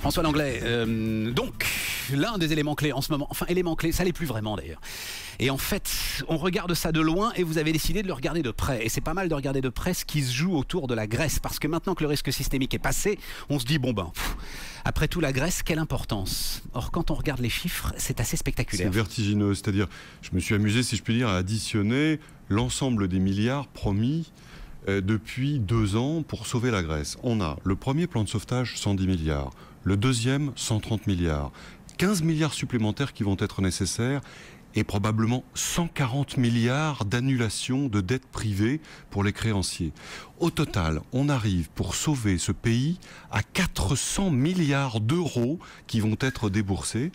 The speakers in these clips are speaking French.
François Langlais, donc l'un des éléments clés en ce moment, enfin élément clé, ça l'est plus vraiment d'ailleurs. Et en fait, on regarde ça de loin et vous avez décidé de le regarder de près. Et c'est pas mal de regarder de près ce qui se joue autour de la Grèce. Parce que maintenant que le risque systémique est passé, on se dit, bon ben, après tout la Grèce, quelle importance? Or, quand on regarde les chiffres, c'est assez spectaculaire. C'est vertigineux, c'est-à-dire, je me suis amusé, si je puis dire, à additionner l'ensemble des milliards promis depuis 2 ans pour sauver la Grèce. On a le premier plan de sauvetage, 110 milliards. Le deuxième, 130 milliards. 15 milliards supplémentaires qui vont être nécessaires et probablement 140 milliards d'annulation de dettes privées pour les créanciers. Au total, on arrive pour sauver ce pays à 400 milliards d'euros qui vont être déboursés.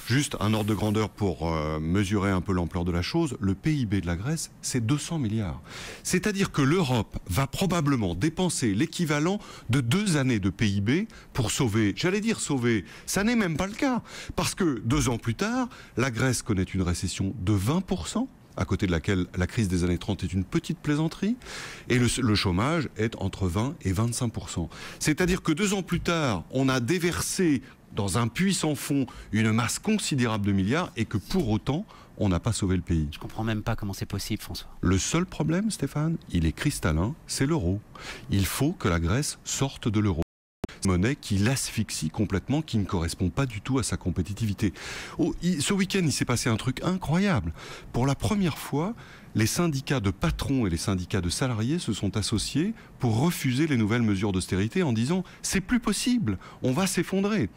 Juste un ordre de grandeur pour mesurer un peu l'ampleur de la chose, le PIB de la Grèce, c'est 200 milliards. C'est-à-dire que l'Europe va probablement dépenser l'équivalent de 2 années de PIB pour sauver, j'allais dire sauver, ça n'est même pas le cas. Parce que 2 ans plus tard, la Grèce connaît une récession de 20%. À côté de laquelle la crise des années 30 est une petite plaisanterie, et le chômage est entre 20 et 25%. C'est-à-dire que 2 ans plus tard, on a déversé dans un puits sans fond une masse considérable de milliards, et que pour autant, on n'a pas sauvé le pays. Je comprends même pas comment c'est possible, François. Le seul problème, Stéphane, il est cristallin, c'est l'euro. Il faut que la Grèce sorte de l'euro. Monnaie qui l'asphyxie complètement, qui ne correspond pas du tout à sa compétitivité. Ce week-end, il s'est passé un truc incroyable. Pour la première fois, les syndicats de patrons et les syndicats de salariés se sont associés pour refuser les nouvelles mesures d'austérité en disant « c'est plus possible, on va s'effondrer ».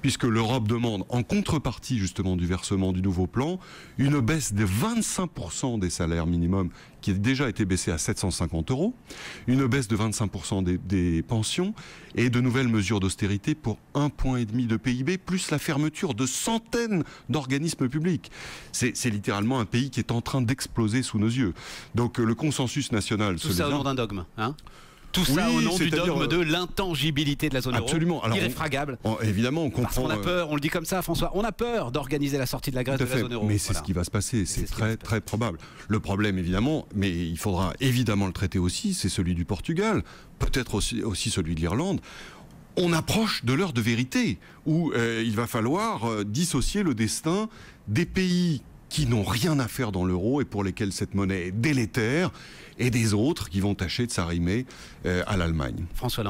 Puisque l'Europe demande, en contrepartie justement du versement du nouveau plan, une baisse de 25% des salaires minimums qui a déjà été baissé à 750 €, une baisse de 25% des pensions et de nouvelles mesures d'austérité pour 1,5 point de PIB, plus la fermeture de centaines d'organismes publics. C'est littéralement un pays qui est en train d'exploser sous nos yeux. Donc le consensus national... Tout ça au nom d'un dogme, hein ? Tout ça au nom du dogme de l'intangibilité de la zone euro, irréfragable. Évidemment, on comprend. Parce qu'on a peur, on le dit comme ça, François, on a peur d'organiser la sortie de la Grèce de la zone euro. Mais c'est ce qui va se passer, c'est très probable. Le problème, évidemment, mais il faudra évidemment le traiter aussi, c'est celui du Portugal, peut-être aussi celui de l'Irlande. On approche de l'heure de vérité, où il va falloir dissocier le destin des pays qui n'ont rien à faire dans l'euro et pour lesquels cette monnaie est délétère, et des autres qui vont tâcher de s'arrimer à l'Allemagne. François